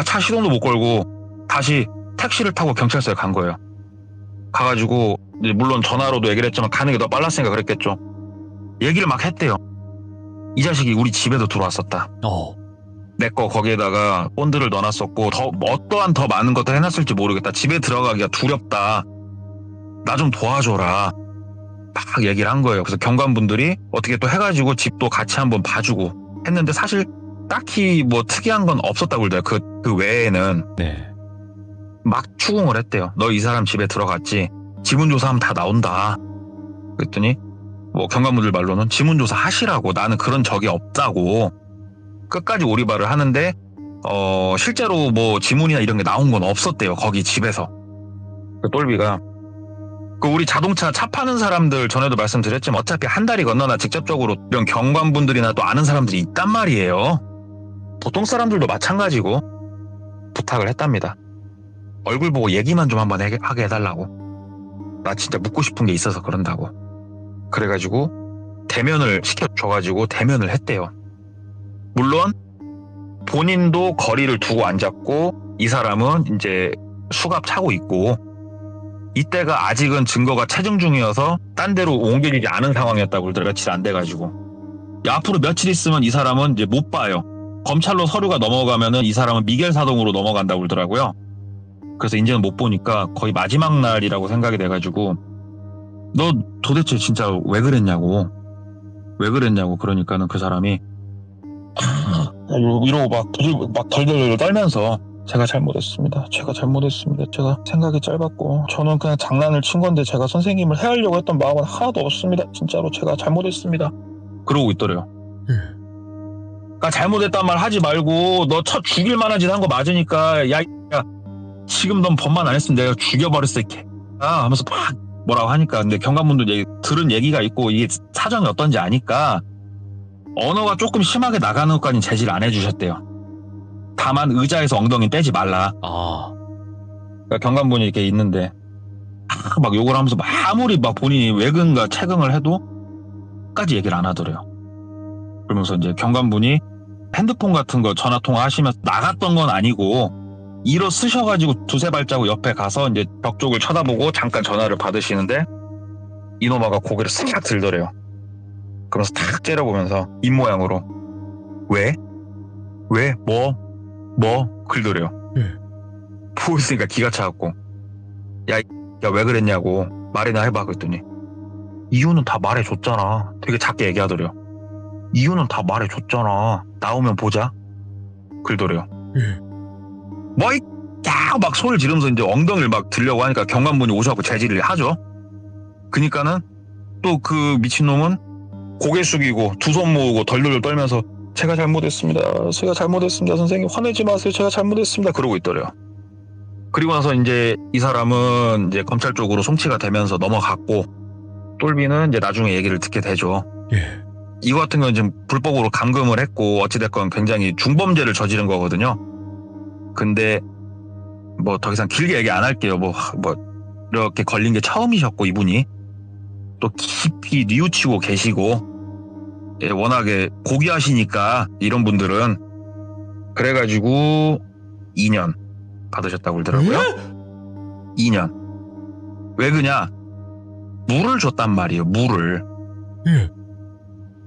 차 시동도 못 걸고 다시 택시를 타고 경찰서에 간 거예요. 가가지고 이제 물론 전화로도 얘기를 했지만 가는 게 더 빨랐으니까 그랬겠죠. 얘기를 막 했대요. 이 자식이 우리 집에도 들어왔었다. 내 거 거기에다가 본드를 넣어놨었고 어떠한 더 많은 것들 해놨을지 모르겠다. 집에 들어가기가 두렵다. 나 좀 도와줘라. 막 얘기를 한 거예요. 그래서 경관분들이 어떻게 또 해가지고 집도 같이 한번 봐주고 했는데 사실 딱히 뭐 특이한 건 없었다고 그러더라고요. 그 외에는. 네. 막 추궁을 했대요. 너 이 사람 집에 들어갔지? 지문조사하면 다 나온다. 그랬더니 뭐 경관분들 말로는 지문조사 하시라고, 나는 그런 적이 없다고 끝까지 오리발을 하는데 실제로 뭐 지문이나 이런 게 나온 건 없었대요. 거기 집에서. 그 똘비가 우리 자동차 차 파는 사람들 전에도 말씀드렸지만 어차피 한 다리 건너나 직접적으로 이런 경관분들이나 또 아는 사람들이 있단 말이에요. 보통 사람들도 마찬가지고 부탁을 했답니다. 얼굴 보고 얘기만 좀 한번 하게 해달라고. 나 진짜 묻고 싶은 게 있어서 그런다고. 그래가지고 대면을 시켜줘가지고 대면을 했대요. 물론 본인도 거리를 두고 앉았고 이 사람은 이제 수갑 차고 있고 이때가 아직은 증거가 체증 중이어서 딴 데로 옮겨지지 않은 상황이었다고 그러더라고요. 며칠 안 돼가지고. 앞으로 며칠 있으면 이 사람은 이제 못 봐요. 검찰로 서류가 넘어가면은 이 사람은 미겔 사동으로 넘어간다고 그러더라고요. 그래서 이제는 못 보니까 거의 마지막 날이라고 생각이 돼가지고 너 도대체 진짜 왜 그랬냐고. 그러니까는 그 사람이 이러고 막 덜덜 떨면서 제가 잘못했습니다. 제가 생각이 짧았고 저는 그냥 장난을 친 건데 제가 선생님을 해하려고 했던 마음은 하나도 없습니다. 진짜로 제가 잘못했습니다. 그러고 있더래요. 그러니까 잘못했단 말 하지 말고 너 첫 죽일 만한 짓 한 거 맞으니까 야 지금 넌 법만 안 했으면 내가 죽여버렸어 이렇게 하면서 막 뭐라고 하니까 근데 경관분들 들은 얘기가 있고 이게 사정이 어떤지 아니까 언어가 조금 심하게 나가는 것까지는 제지를 안 해주셨대요. 다만 의자에서 엉덩이 떼지 말라. 그러니까 경관분이 이렇게 있는데 막 욕을 하면서 아무리 막 본인이 외근과 채근을 해도 끝까지 얘기를 안 하더래요. 그러면서 이제 경관분이 핸드폰 같은 거 전화 통화하시면서 나갔던 건 아니고 일어 쓰셔가지고 두세 발자국 옆에 가서 이제 벽 쪽을 쳐다보고 잠깐 전화를 받으시는데 이노마가 고개를 싹 들더래요. 그러면서 탁 째려보면서 입모양으로 왜? 뭐? 그러더래요. 보고 있으니까 기가 차갖고 야 왜 그랬냐고 말이나 해봐. 그랬더니 이유는 다 말해줬잖아. 되게 작게 얘기하더래요. 이유는 다 말해줬잖아. 나오면 보자. 그러더래요. 막 소리를 지르면서 이제 엉덩이를 막 들려고 하니까 경관분이 오셔갖고 제지를 하죠. 그니까는 또 그 미친놈은 고개 숙이고 두 손 모으고 덜덜 떨면서 제가 잘못했습니다. 선생님 화내지 마세요. 제가 잘못했습니다. 그러고 있더래요. 그리고 나서 이제 이 사람은 이제 검찰 쪽으로 송치가 되면서 넘어갔고 똘비는 이제 나중에 얘기를 듣게 되죠. 이거 같은 경우는 지금 불법으로 감금을 했고 어찌됐건 굉장히 중범죄를 저지른 거거든요. 근데 뭐 더 이상 길게 얘기 안 할게요. 뭐 이렇게 걸린 게 처음이셨고 이분이 또 깊이 뉘우치고 계시고 워낙에 고귀하시니까 이런 분들은 그래가지고 2년 받으셨다고 그러더라고요. 2년. 왜 그냐? 물을 줬단 말이에요. 물을.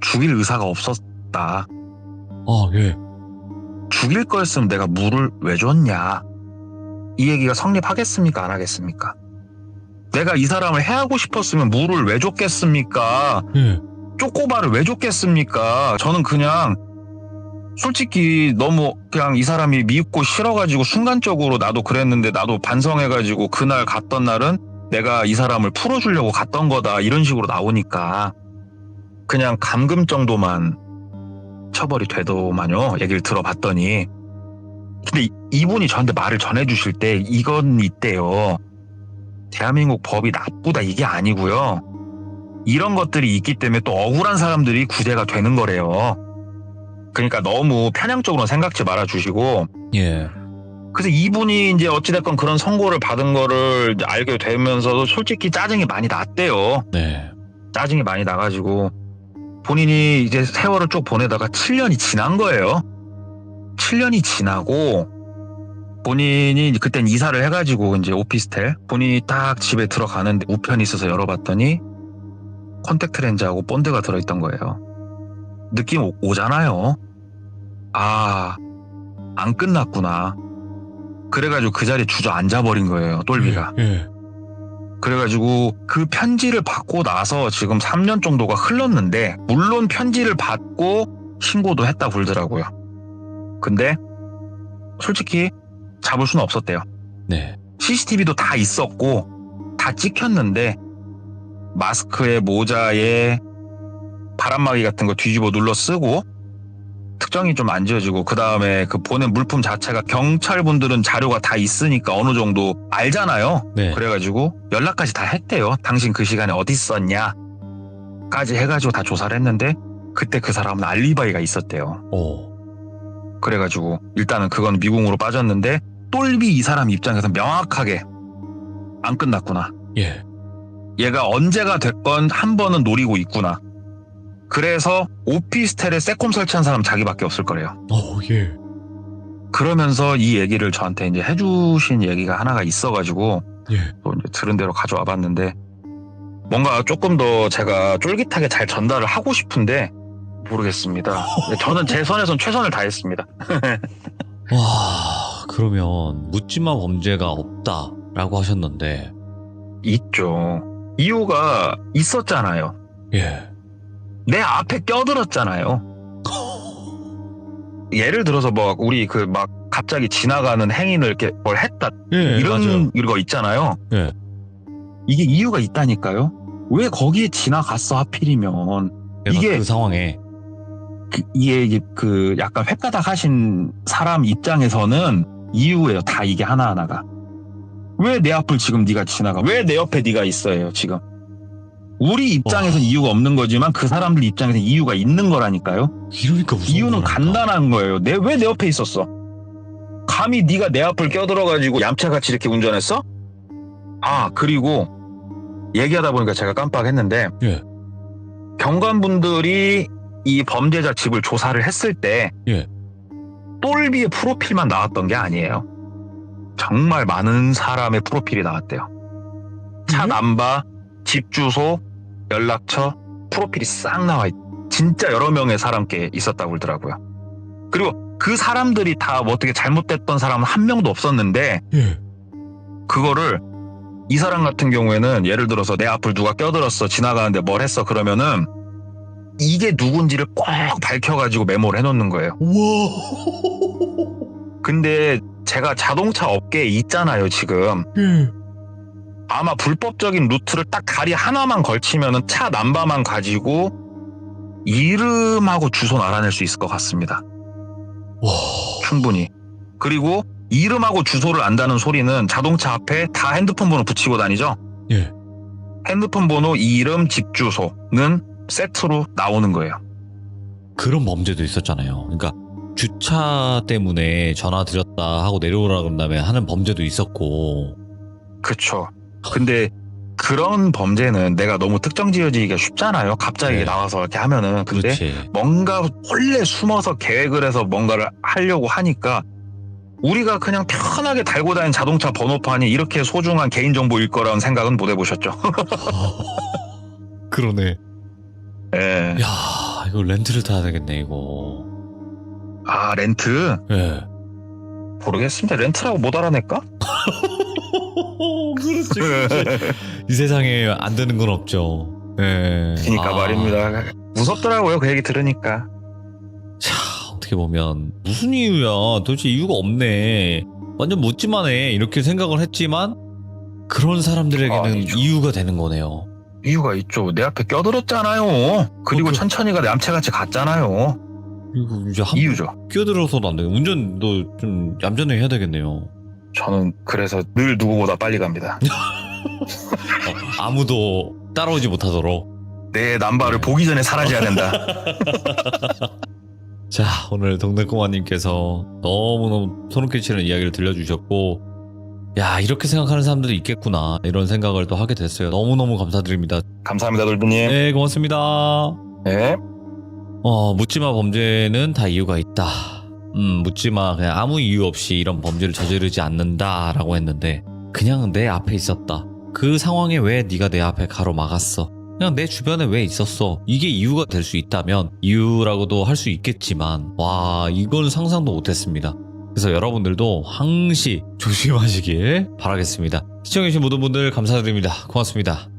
죽일 의사가 없었다. 죽일 거였으면 내가 물을 왜 줬냐? 이 얘기가 성립하겠습니까? 안 하겠습니까? 내가 이 사람을 해하고 싶었으면 물을 왜 줬겠습니까? 쪼꼬바를 왜 줬겠습니까? 저는 그냥 솔직히 너무 그냥 이 사람이 미흡고 싫어가지고 순간적으로 나도 그랬는데 나도 반성해가지고 그날 갔던 날은 내가 이 사람을 풀어주려고 갔던 거다 이런 식으로 나오니까 그냥 감금 정도만 처벌이 되더만요. 얘기를 들어봤더니. 근데 이분이 저한테 말을 전해주실 때 이건 있대요. 대한민국 법이 나쁘다 이게 아니고요. 이런 것들이 있기 때문에 또 억울한 사람들이 구제가 되는 거래요. 그러니까 너무 편향적으로 생각지 말아주시고. 그래서 이분이 이제 어찌됐건 그런 선고를 받은 거를 이제 알게 되면서도 솔직히 짜증이 많이 났대요. 짜증이 많이 나가지고 본인이 이제 세월을 쭉 보내다가 7년이 지난 거예요. 7년이 지나고 본인이 그땐 이사를 해가지고 이제 오피스텔 본인이 딱 집에 들어가는데 우편이 있어서 열어봤더니 컨택트 렌즈하고 본드가 들어있던 거예요. 느낌 오잖아요. 아, 안 끝났구나. 그래가지고 그 자리에 주저앉아버린 거예요, 똘비가. 예. 그래가지고 그 편지를 받고 나서 지금 3년 정도가 흘렀는데, 물론 편지를 받고 신고도 했다 그러더라고요. 근데 솔직히 잡을 수는 없었대요. 네. CCTV도 다 있었고 다 찍혔는데, 마스크에 모자에 바람막이 같은 거 뒤집어 눌러 쓰고 특정이 좀 안 지어지고, 그 다음에 그 보낸 물품 자체가 경찰분들은 자료가 다 있으니까 어느 정도 알잖아요. 네. 그래가지고 연락까지 다 했대요. 당신 그 시간에 어디 있었냐 까지 해가지고 다 조사를 했는데, 그때 그 사람은 알리바이가 있었대요. 오. 그래가지고 일단은 그건 미궁으로 빠졌는데, 똘비 이 사람 입장에서 명확하게 안 끝났구나. 예. 얘가 언제가 됐건 한 번은 노리고 있구나. 그래서 오피스텔에 세콤 설치한 사람 자기밖에 없을 거래요. 오, 예. 그러면서 이 얘기를 저한테 이제 해주신 얘기가 하나가 있어가지고 예. 또 이제 들은 대로 가져와 봤는데, 뭔가 조금 더 제가 쫄깃하게 잘 전달을 하고 싶은데 모르겠습니다. 저는 제 선에선 최선을 다했습니다. 와, 그러면 묻지마 범죄가 없다라고 하셨는데, 있죠. 이유가 있었잖아요. 예. 내 앞에 껴들었잖아요. 예를 들어서 뭐 우리 그 막 갑자기 지나가는 행인을 이렇게 뭘 했다 예, 이런 거 있잖아요. 예. 이게 이유가 있다니까요. 왜 거기에 지나갔어 하필이면. 이게 그 상황에. 이게 그 약간 횟가닥 하신 사람 입장에서는 이유예요. 다 이게 하나하나가. 왜 내 앞을 지금 네가 지나가? 왜 내 옆에 네가 있어요 지금? 우리 입장에서는 이유가 없는 거지만 그 사람들 입장에서는 이유가 있는 거라니까요. 이러니까 무서운 이유는 거라니까. 간단한 거예요. 왜 내 옆에 있었어? 감히 네가 내 앞을 껴들어가지고 얌체같이 이렇게 운전했어? 아, 그리고 얘기하다 보니까 제가 깜빡했는데, 예. 경관분들이 이 범죄자 집을 조사를 했을 때 예. 똘비의 프로필만 나왔던 게 아니에요. 정말 많은 사람의 프로필이 나왔대요. 차 예? 남바, 집 주소, 연락처, 프로필이 싹 나와 진짜 여러 명의 사람께 있었다고 그러더라고요. 그리고 그 사람들이 다 뭐 어떻게 잘못됐던 사람은 한 명도 없었는데, 예. 그거를 이 사람 같은 경우에는 예를 들어서 내 앞을 누가 껴들었어, 지나가는데 뭘 했어 그러면은 이게 누군지를 꼭 밝혀가지고 메모를 해놓는 거예요. 우와. 근데 제가 자동차 업계에 있잖아요 지금. 예. 아마 불법적인 루트를 딱 다리 하나만 걸치면은 차 남바만 가지고 이름하고 주소는 알아낼 수 있을 것 같습니다. 와. 충분히. 그리고 이름하고 주소를 안다는 소리는 자동차 앞에 다 핸드폰 번호 붙이고 다니죠? 예. 핸드폰 번호, 이름, 집 주소는 세트로 나오는 거예요. 그런 범죄도 있었잖아요. 그러니까 주차 때문에 전화 드렸다 하고 내려오라 그런 다음에 하는 범죄도 있었고. 그쵸. 근데 그런 범죄는 내가 너무 특정 지어지기가 쉽잖아요. 갑자기 네. 나와서 이렇게 하면은. 근데 그렇지. 뭔가 원래 숨어서 계획을 해서 뭔가를 하려고 하니까 우리가 그냥 편하게 달고 다니는 자동차 번호판이 이렇게 소중한 개인정보일 거라는 생각은 못 해보셨죠? 그러네. 예. 야, 이거 렌트를 타야 되겠네, 이거. 아, 렌트? 예. 모르겠습니다. 렌트라고 못 알아낼까? 그렇지. 이 세상에 안 되는 건 없죠. 예. 그러니까 말입니다. 무섭더라고요. 그 얘기 들으니까. 자, 어떻게 보면 무슨 이유야? 도대체 이유가 없네. 완전 묻지만 해. 이렇게 생각을 했지만 그런 사람들에게는 아니죠. 이유가 되는 거네요. 이유가 있죠. 내 앞에 껴들었잖아요. 그리고 천천히가 얌체같이 갔잖아요. 이거 이제 한 이유죠. 끼어들어서도 안 돼. 운전도 좀 얌전히 해야 되겠네요. 저는 그래서 늘 누구보다 빨리 갑니다. 아무도 따라오지 못하도록. 내 남바를 네. 보기 전에 사라져야 된다. 자, 오늘 동네꼬마님께서 너무너무 소름 끼치는 이야기를 들려주셨고, 야, 이렇게 생각하는 사람들도 있겠구나, 이런 생각을 또 하게 됐어요. 너무너무 감사드립니다. 감사합니다, 돌비님. 네, 고맙습니다. 네. 묻지마 범죄는 다 이유가 있다. 묻지마, 그냥 아무 이유 없이 이런 범죄를 저지르지 않는다라고 했는데, 그냥 내 앞에 있었다. 그 상황에 왜 네가 내 앞에 가로막았어? 그냥 내 주변에 왜 있었어? 이게 이유가 될 수 있다면 이유라고도 할 수 있겠지만 와 이건 상상도 못했습니다. 그래서 여러분들도 항시 조심하시길 바라겠습니다. 시청해주신 모든 분들 감사드립니다. 고맙습니다.